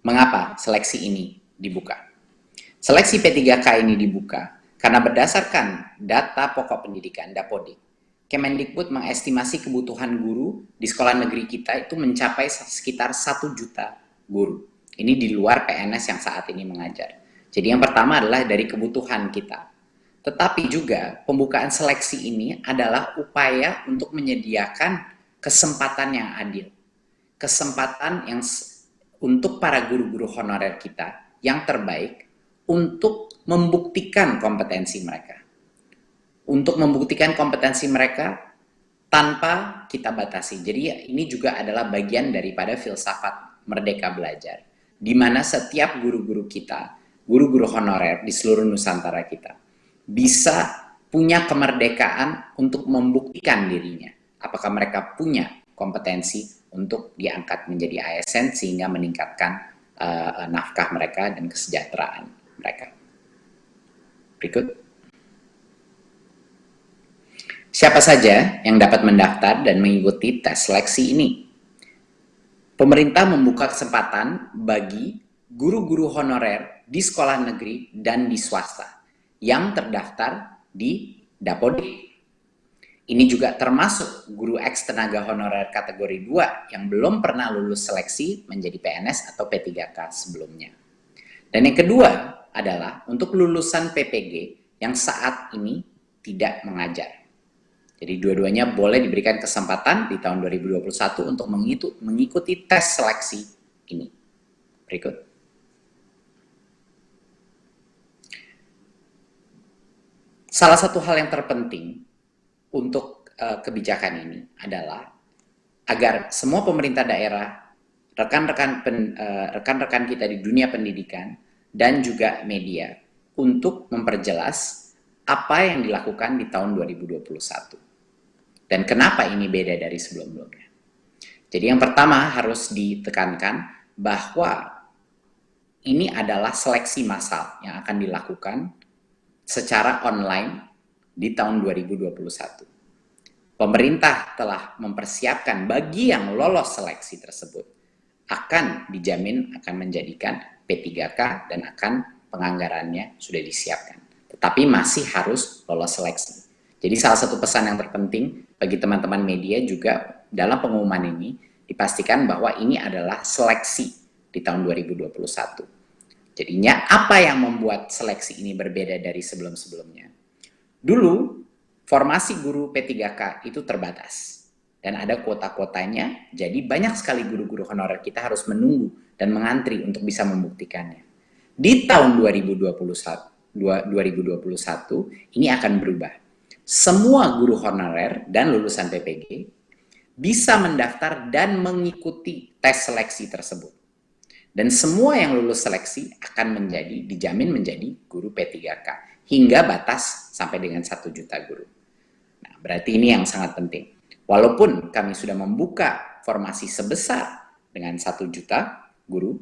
Mengapa seleksi ini dibuka? Seleksi P3K ini dibuka karena berdasarkan data pokok pendidikan Dapodik, Kemendikbud mengestimasi kebutuhan guru di sekolah negeri kita itu mencapai sekitar 1 juta guru. Ini di luar PNS yang saat ini mengajar. Jadi yang pertama adalah dari kebutuhan kita. Tetapi juga pembukaan seleksi ini adalah upaya untuk menyediakan kesempatan yang adil. Kesempatan yang untuk para guru-guru honorer kita yang terbaik untuk membuktikan kompetensi mereka. Untuk membuktikan kompetensi mereka tanpa kita batasi. Jadi ini juga adalah bagian daripada filsafat Merdeka Belajar, di mana setiap guru-guru kita, guru-guru honorer di seluruh Nusantara kita, bisa punya kemerdekaan untuk membuktikan dirinya. Apakah mereka punya kompetensi untuk diangkat menjadi ASN sehingga meningkatkan nafkah mereka dan kesejahteraan mereka. Berikut. Siapa saja yang dapat mendaftar dan mengikuti tes seleksi ini? Pemerintah membuka kesempatan bagi guru-guru honorer di sekolah negeri dan di swasta yang terdaftar di Dapodik. Ini juga termasuk guru eks tenaga honorer kategori 2 yang belum pernah lulus seleksi menjadi PNS atau P3K sebelumnya. Dan yang kedua adalah untuk lulusan PPG yang saat ini tidak mengajar. Jadi dua-duanya boleh diberikan kesempatan di tahun 2021 untuk mengikuti tes seleksi ini. Berikut. Salah satu hal yang terpenting untuk kebijakan ini adalah agar semua pemerintah daerah, rekan-rekan kita di dunia pendidikan, dan juga media untuk memperjelas apa yang dilakukan di tahun 2021. Dan kenapa ini beda dari sebelum-sebelumnya. Jadi yang pertama harus ditekankan bahwa ini adalah seleksi massal yang akan dilakukan secara online di tahun 2021. Pemerintah telah mempersiapkan bagi yang lolos seleksi tersebut akan dijamin akan menjadikan P3K dan akan penganggarannya sudah disiapkan. Tetapi masih harus lolos seleksi. Jadi salah satu pesan yang terpenting bagi teman-teman media juga dalam pengumuman ini dipastikan bahwa ini adalah seleksi di tahun 2021. Jadinya apa yang membuat seleksi ini berbeda dari sebelum-sebelumnya? Dulu formasi guru P3K itu terbatas dan ada kuota-kuotanya, jadi banyak sekali guru-guru honorer kita harus menunggu dan mengantri untuk bisa membuktikannya. Di tahun 2021 ini akan berubah. Semua guru honorer dan lulusan PPG bisa mendaftar dan mengikuti tes seleksi tersebut. Dan semua yang lulus seleksi akan dijamin menjadi guru P3K hingga batas sampai dengan 1 juta guru. Nah, berarti ini yang sangat penting. Walaupun kami sudah membuka formasi sebesar dengan 1 juta guru,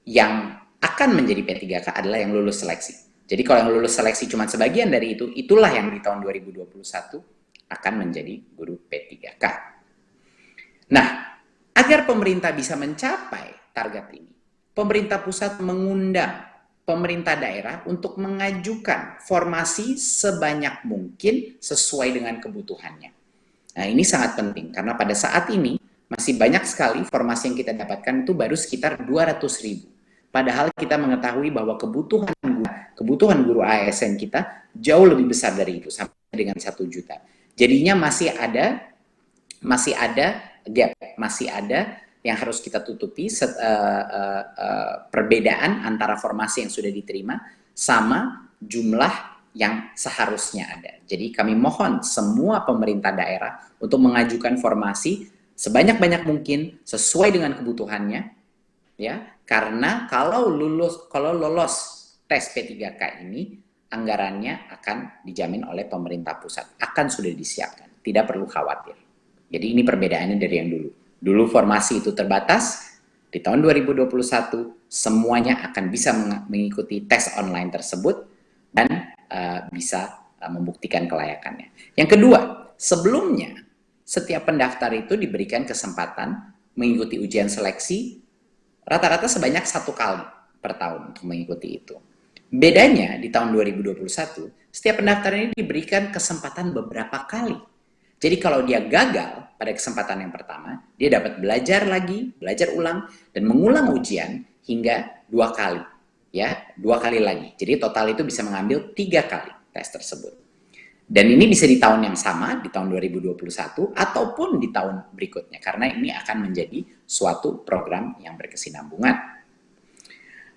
yang akan menjadi P3K adalah yang lulus seleksi. Jadi kalau yang lulus seleksi cuma sebagian dari itu, itulah yang di tahun 2021 akan menjadi guru P3K. Nah, agar pemerintah bisa mencapai target ini, pemerintah pusat mengundang pemerintah daerah untuk mengajukan formasi sebanyak mungkin sesuai dengan kebutuhannya. Nah, ini sangat penting karena pada saat ini masih banyak sekali formasi yang kita dapatkan itu baru sekitar 200.000. Padahal kita mengetahui bahwa kebutuhan guru ASN kita jauh lebih besar dari itu, sampai dengan 1 juta. Jadinya masih ada gap, masih ada yang harus kita tutupi, perbedaan antara formasi yang sudah diterima sama jumlah yang seharusnya ada. Jadi kami mohon semua pemerintah daerah untuk mengajukan formasi sebanyak-banyak mungkin sesuai dengan kebutuhannya, ya. Karena kalau lolos tes P3K ini, anggarannya akan dijamin oleh pemerintah pusat, akan sudah disiapkan, tidak perlu khawatir. Jadi ini perbedaannya dari yang dulu. Dulu formasi itu terbatas, di tahun 2021 semuanya akan bisa mengikuti tes online tersebut dan bisa membuktikan kelayakannya. Yang kedua, sebelumnya setiap pendaftar itu diberikan kesempatan mengikuti ujian seleksi rata-rata sebanyak 1 kali per tahun untuk mengikuti itu. Bedanya di tahun 2021, setiap pendaftar ini diberikan kesempatan beberapa kali. Jadi kalau dia gagal pada kesempatan yang pertama, dia dapat belajar lagi, belajar ulang, dan mengulang ujian hingga 2 kali. Ya, 2 kali lagi. Jadi total itu bisa mengambil 3 kali tes tersebut. Dan ini bisa di tahun yang sama, di tahun 2021, ataupun di tahun berikutnya, karena ini akan menjadi suatu program yang berkesinambungan.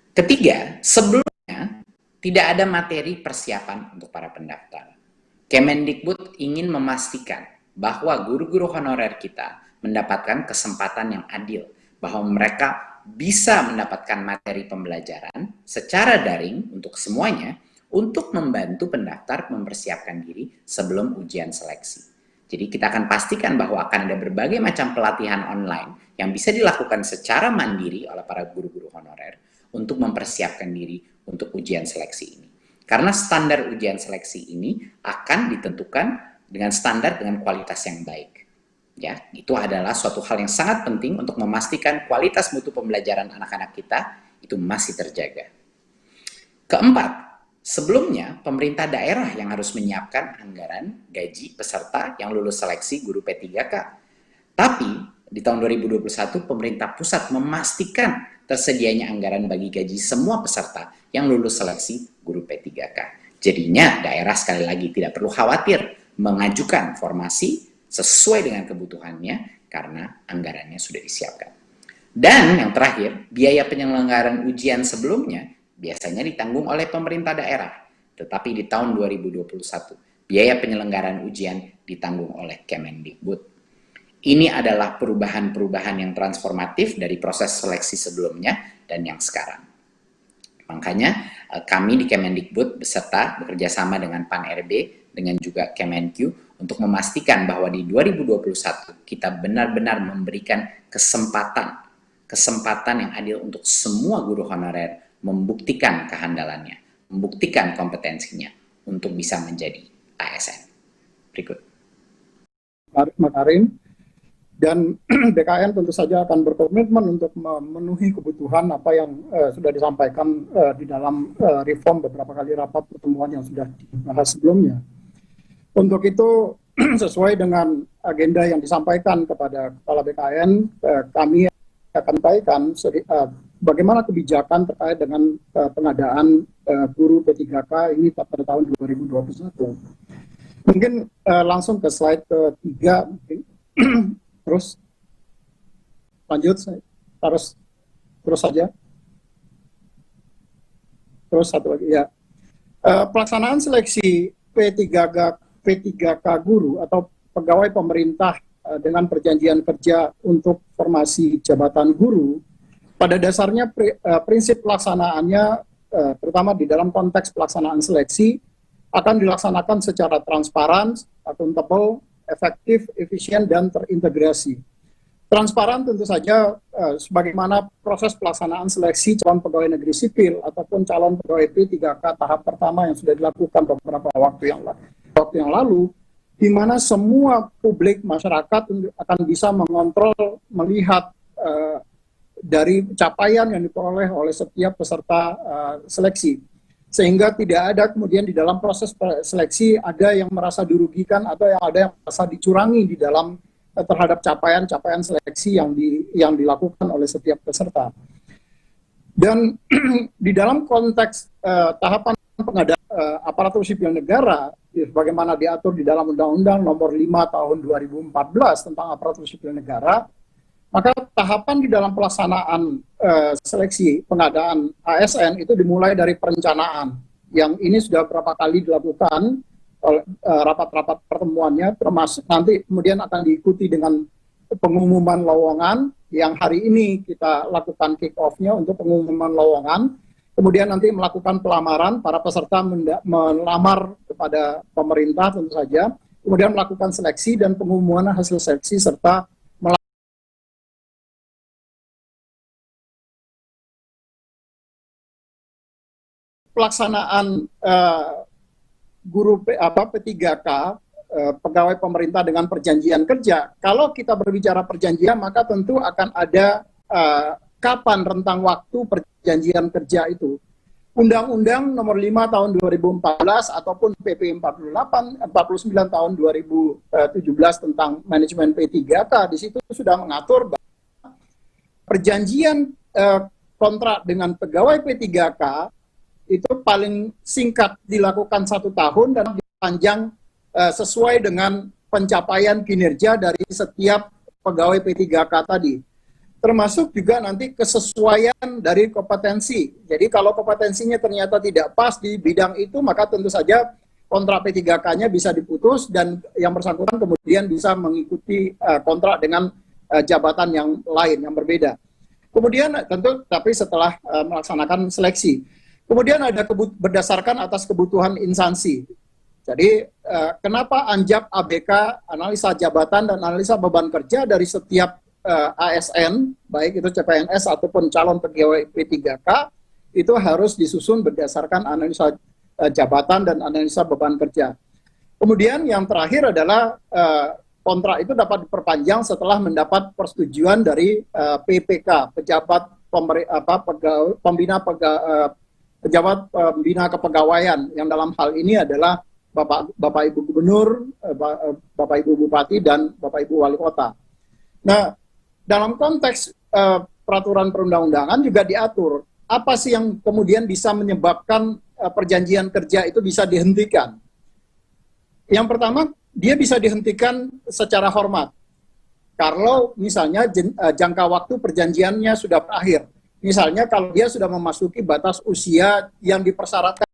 Ketiga, sebelumnya tidak ada materi persiapan untuk para pendaftar. Kemendikbud ingin memastikan bahwa guru-guru honorer kita mendapatkan kesempatan yang adil, bahwa mereka bisa mendapatkan materi pembelajaran secara daring untuk semuanya, untuk membantu pendaftar mempersiapkan diri sebelum ujian seleksi. Jadi kita akan pastikan bahwa akan ada berbagai macam pelatihan online yang bisa dilakukan secara mandiri oleh para guru-guru honorer untuk mempersiapkan diri untuk ujian seleksi ini. Karena standar ujian seleksi ini akan ditentukan dengan standar dengan kualitas yang baik. Ya, itu adalah suatu hal yang sangat penting untuk memastikan kualitas mutu pembelajaran anak-anak kita itu masih terjaga. Keempat, sebelumnya, pemerintah daerah yang harus menyiapkan anggaran gaji peserta yang lulus seleksi guru P3K. Tapi, di tahun 2021, pemerintah pusat memastikan tersedianya anggaran bagi gaji semua peserta yang lulus seleksi guru P3K. Jadinya, daerah sekali lagi tidak perlu khawatir mengajukan formasi sesuai dengan kebutuhannya karena anggarannya sudah disiapkan. Dan yang terakhir, biaya penyelenggaraan ujian sebelumnya biasanya ditanggung oleh pemerintah daerah. Tetapi di tahun 2021, biaya penyelenggaraan ujian ditanggung oleh Kemendikbud. Ini adalah perubahan-perubahan yang transformatif dari proses seleksi sebelumnya dan yang sekarang. Makanya kami di Kemendikbud beserta bekerjasama dengan Pan-RB, dengan juga Kemenq, untuk memastikan bahwa di 2021 kita benar-benar memberikan kesempatan yang adil untuk semua guru honorer membuktikan kehandalannya, membuktikan kompetensinya untuk bisa menjadi ASN. Berikut. Mas Karim, dan BKN tentu saja akan berkomitmen untuk memenuhi kebutuhan apa yang sudah disampaikan di dalam reform beberapa kali rapat pertemuan yang sudah dibahas sebelumnya. Untuk itu, sesuai dengan agenda yang disampaikan kepada Kepala BKN, kami akan sampaikan bagaimana kebijakan terkait dengan pengadaan guru P3K ini pada tahun 2021. Mungkin langsung ke slide ketiga, terus lanjut, terus saja. Terus satu lagi ya. Pelaksanaan seleksi P3K guru atau pegawai pemerintah dengan perjanjian kerja untuk formasi jabatan guru, pada dasarnya prinsip pelaksanaannya, terutama di dalam konteks pelaksanaan seleksi, akan dilaksanakan secara transparan, akuntabel, efektif, efisien, dan terintegrasi. Transparan tentu saja sebagaimana proses pelaksanaan seleksi calon pegawai negeri sipil ataupun calon pegawai P3K tahap pertama yang sudah dilakukan beberapa waktu yang lalu, di mana semua publik masyarakat akan bisa mengontrol, melihat dari capaian yang diperoleh oleh setiap peserta seleksi. Sehingga tidak ada kemudian di dalam proses seleksi ada yang merasa dirugikan atau ada yang merasa dicurangi di dalam terhadap capaian seleksi yang dilakukan oleh setiap peserta. Dan di dalam konteks tahapan pengadaan aparatur sipil negara, bagaimana diatur di dalam Undang-Undang Nomor 5 Tahun 2014 tentang aparatur sipil negara, maka tahapan di dalam pelaksanaan seleksi pengadaan ASN itu dimulai dari perencanaan, yang ini sudah beberapa kali dilakukan oleh rapat-rapat pertemuannya, termasuk nanti kemudian akan diikuti dengan pengumuman lowongan, yang hari ini kita lakukan kick-off-nya untuk pengumuman lowongan, kemudian nanti melakukan pelamaran, para peserta melamar kepada pemerintah tentu saja, kemudian melakukan seleksi dan pengumuman hasil seleksi serta pelaksanaan guru P3K pegawai pemerintah dengan perjanjian kerja. Kalau kita berbicara perjanjian, maka tentu akan ada kapan rentang waktu perjanjian kerja itu. Undang-Undang Nomor 5 Tahun 2014 ataupun PP 49 Tahun 2017 tentang manajemen P3K di situ sudah mengatur bahwa perjanjian kontrak dengan pegawai P3K itu paling singkat dilakukan 1 tahun dan dipanjang sesuai dengan pencapaian kinerja dari setiap pegawai P3K tadi. Termasuk juga nanti kesesuaian dari kompetensi. Jadi kalau kompetensinya ternyata tidak pas di bidang itu, maka tentu saja kontrak P3K-nya bisa diputus dan yang bersangkutan kemudian bisa mengikuti kontrak dengan jabatan yang lain, yang berbeda. Kemudian tentu tapi setelah melaksanakan seleksi. Kemudian ada berdasarkan atas kebutuhan instansi. Jadi kenapa ANJAP, ABK, analisa jabatan dan analisa beban kerja dari setiap ASN, baik itu CPNS ataupun calon pegawai P3K, itu harus disusun berdasarkan analisa jabatan dan analisa beban kerja. Kemudian yang terakhir adalah kontrak itu dapat diperpanjang setelah mendapat persetujuan dari PPK, pejabat pejabat pembina kepegawaian, yang dalam hal ini adalah Bapak Ibu Gubernur, Bapak Ibu Bupati, dan Bapak Ibu Wali Kota. Nah, dalam konteks peraturan perundang-undangan juga diatur apa sih yang kemudian bisa menyebabkan perjanjian kerja itu bisa dihentikan. Yang pertama, dia bisa dihentikan secara hormat. Kalau misalnya jangka waktu perjanjiannya sudah berakhir. Misalnya kalau dia sudah memasuki batas usia yang dipersyaratkan